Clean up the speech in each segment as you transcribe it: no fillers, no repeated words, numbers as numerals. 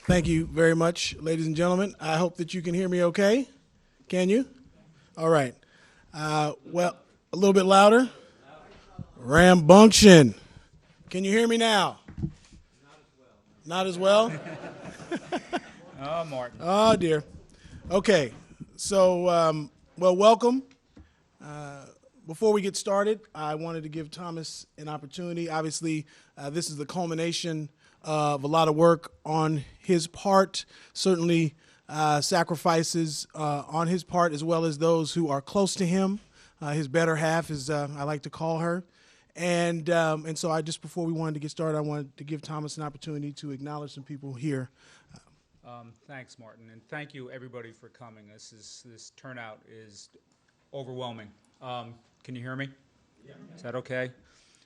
Thank you very much, ladies and gentlemen. I hope that you can hear me okay. Can you? All right. Well, a little bit louder. Rambunction. Can you hear me now? Not as well? Oh, Martin. Oh, dear. Okay. So, welcome. Before we get started, I wanted to give Thomas an opportunity. Obviously, this is the culmination of a lot of work on his part, certainly sacrifices on his part, as well as those who are close to him, his better half, as I like to call her. And so before we wanted to get started, I wanted to give Thomas an opportunity to acknowledge some people here. Thanks, Martin, and thank you everybody for coming. This turnout is overwhelming. Can you hear me? Yeah. Is that okay?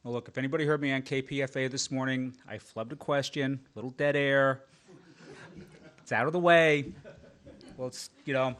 Well, look, if anybody heard me on KPFA this morning, I flubbed a question, little dead air. It's out of the way. Well,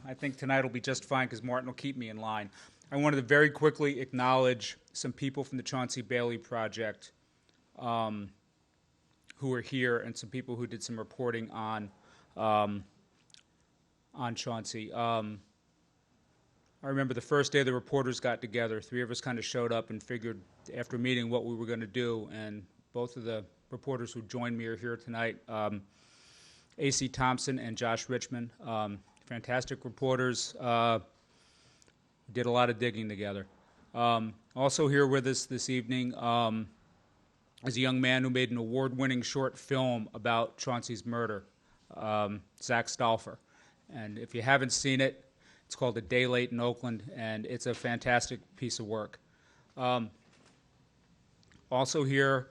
I think tonight will be just fine because Martin will keep me in line. I wanted to very quickly acknowledge some people from the Chauncey Bailey Project who are here, and some people who did some reporting on Chauncey. I remember the first day the reporters got together, three of us kind of showed up and figured after meeting what we were going to do, and both of the reporters who joined me are here tonight, A.C. Thompson and Josh Richmond, fantastic reporters, did a lot of digging together. Also here with us this evening is a young man who made an award-winning short film about Chauncey's murder, Zach Stauffer. And if you haven't seen it, it's called A Day Late in Oakland, and it's a fantastic piece of work. Also here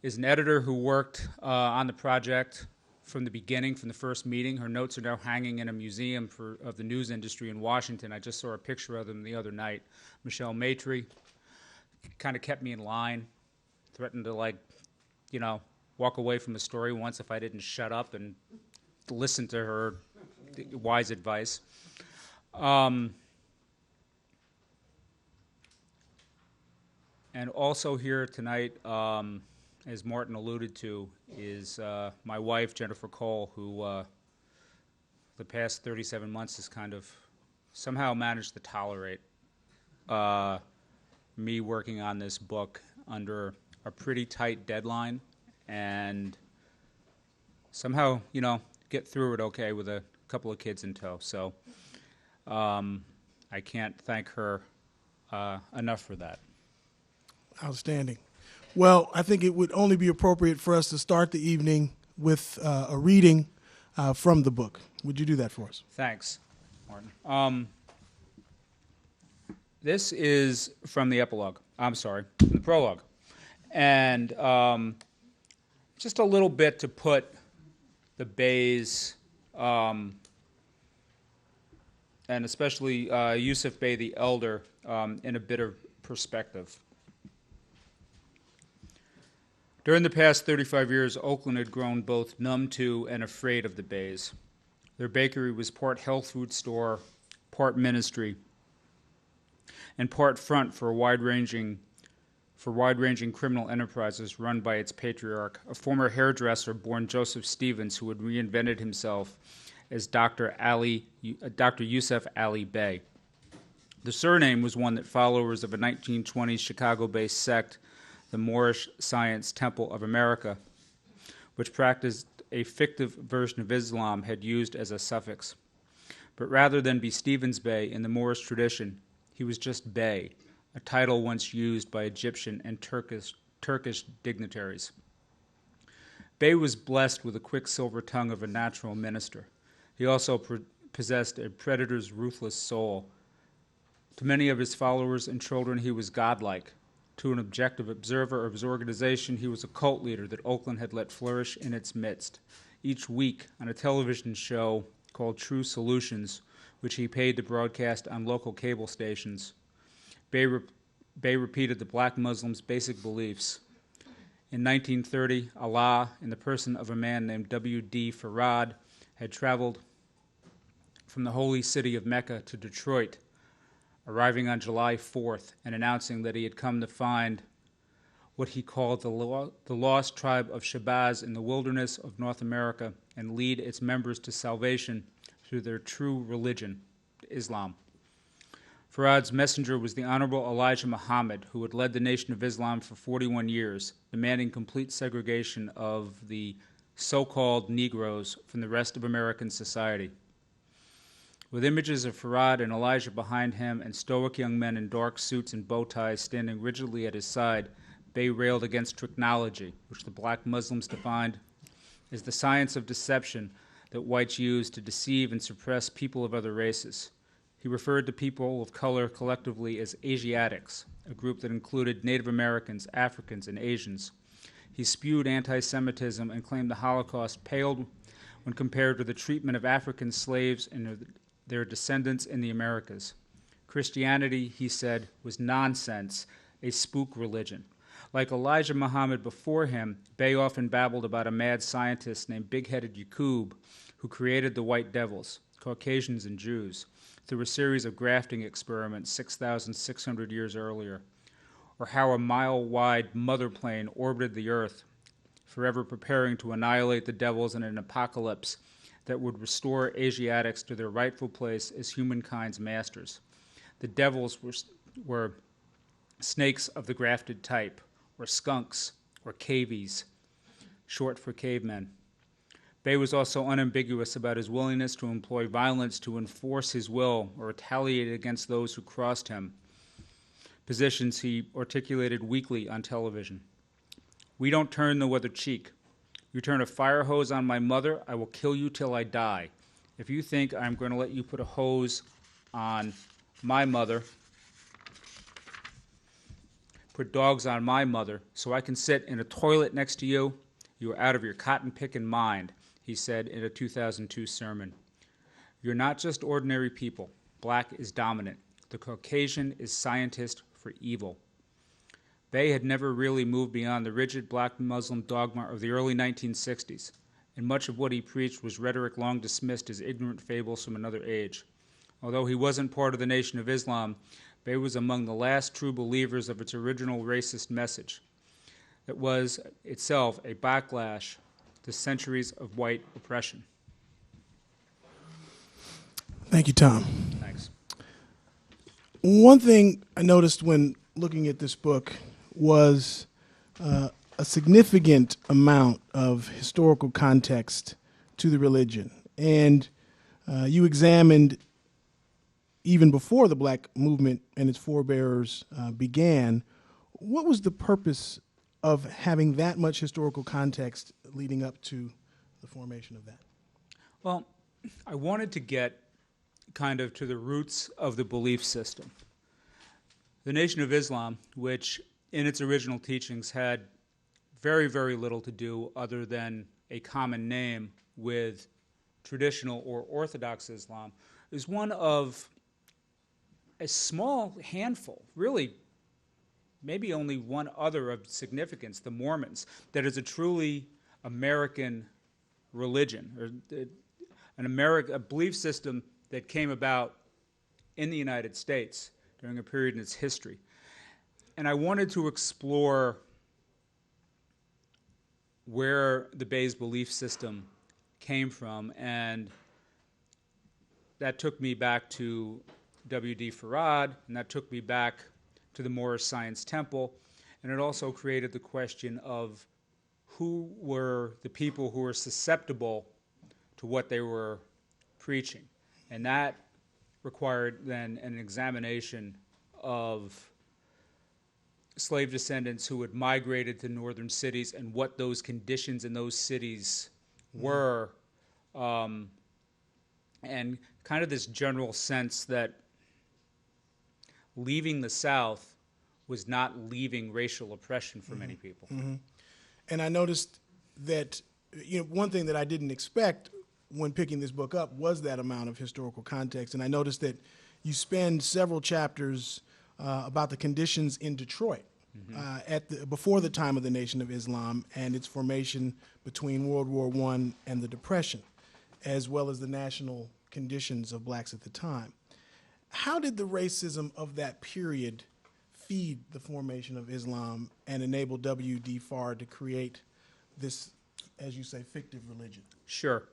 is an editor who worked on the project from the beginning, from the first meeting. Her notes are now hanging in a museum of the news industry in Washington. I just saw a picture of them the other night. Michelle Maitre kind of kept me in line, threatened to, walk away from the story once if I didn't shut up and listen to her wise advice. And also here tonight, as Martin alluded to, is my wife, Jennifer Cole, who the past 37 months has kind of somehow managed to tolerate me working on this book under a pretty tight deadline and somehow, get through it okay with a couple of kids in tow. So I can't thank her enough for that. Outstanding. Well, I think it would only be appropriate for us to start the evening with a reading from the book. Would you do that for us? Thanks, Martin. This is from the epilogue. I'm sorry, from the prologue. And just a little bit to put the Beys, and especially Yusuf Bey the Elder, in a bit of perspective. During the past 35 years, Oakland had grown both numb to and afraid of the Beys. Their bakery was part health food store, part ministry, and part front for wide-ranging criminal enterprises run by its patriarch, a former hairdresser born Joseph Stevens who had reinvented himself as Dr. Yusuf Ali Bey. The surname was one that followers of a 1920s Chicago-based sect, the Moorish Science Temple of America, which practiced a fictive version of Islam, had used as a suffix. But rather than be Stevens Bey in the Moorish tradition, he was just Bey, a title once used by Egyptian and Turkish dignitaries. Bey was blessed with a quick silver tongue of a natural minister. He also possessed a predator's ruthless soul. To many of his followers and children, he was godlike. To an objective observer of his organization, he was a cult leader that Oakland had let flourish in its midst. Each week, on a television show called True Solutions, which he paid to broadcast on local cable stations, Bey repeated the black Muslims' basic beliefs. In 1930, Allah, in the person of a man named W.D. Farad, had traveled from the holy city of Mecca to Detroit, arriving on July 4th and announcing that he had come to find what he called the lost tribe of Shabazz in the wilderness of North America and lead its members to salvation through their true religion, Islam. Farad's messenger was the Honorable Elijah Muhammad, who had led the Nation of Islam for 41 years, demanding complete segregation of the so-called Negroes from the rest of American society. With images of Farad and Elijah behind him and stoic young men in dark suits and bow ties standing rigidly at his side, Bey railed against technology, which the black Muslims defined as the science of deception that whites use to deceive and suppress people of other races. He referred to people of color collectively as Asiatics, a group that included Native Americans, Africans, and Asians. He spewed anti-Semitism and claimed the Holocaust paled when compared to the treatment of African slaves and their descendants in the Americas. Christianity, he said, was nonsense, a spook religion. Like Elijah Muhammad before him, Bey often babbled about a mad scientist named Big-Headed Yaqub, who created the white devils, Caucasians and Jews, through a series of grafting experiments 6,600 years earlier, or how a mile-wide mother plane orbited the earth, forever preparing to annihilate the devils in an apocalypse that would restore Asiatics to their rightful place as humankind's masters. The devils were snakes of the grafted type, or skunks, or cavies, short for cavemen. Bey was also unambiguous about his willingness to employ violence to enforce his will or retaliate against those who crossed him, positions he articulated weekly on television. "We don't turn the other cheek. You turn a fire hose on my mother, I will kill you till I die. If you think I'm going to let you put a hose on my mother, put dogs on my mother, so I can sit in a toilet next to you, you are out of your cotton-picking mind," he said in a 2002 sermon. "You're not just ordinary people. Black is dominant. The Caucasian is scientist for evil." Bey had never really moved beyond the rigid black Muslim dogma of the early 1960s, and much of what he preached was rhetoric long dismissed as ignorant fables from another age. Although he wasn't part of the Nation of Islam, Bey was among the last true believers of its original racist message. It was itself a backlash to centuries of white oppression. Thank you, Tom. Thanks. One thing I noticed when looking at this book was a significant amount of historical context to the religion. And you examined, even before the black movement and its forebearers began, what was the purpose of having that much historical context leading up to the formation of that? Well, I wanted to get kind of to the roots of the belief system. The Nation of Islam, which in its original teachings had very, very little to do other than a common name with traditional or Orthodox Islam, is one of a small handful, really maybe only one other of significance, the Mormons, that is a truly American religion, or a belief system that came about in the United States during a period in its history. And I wanted to explore where the Bey's belief system came from, and that took me back to W.D. Farad, and that took me back to the Moorish Science Temple, and it also created the question of who were the people who were susceptible to what they were preaching. And that required then an examination of slave descendants who had migrated to northern cities and what those conditions in those cities were, and kind of this general sense that leaving the South was not leaving racial oppression for many people. Mm-hmm. And I noticed that, one thing that I didn't expect when picking this book up was that amount of historical context. And I noticed that you spend several chapters about the conditions in Detroit before the time of the Nation of Islam and its formation between World War I and the Depression, as well as the national conditions of blacks at the time. How did the racism of that period feed the formation of Islam and enable W.D. Farr to create this, as you say, fictive religion? Sure.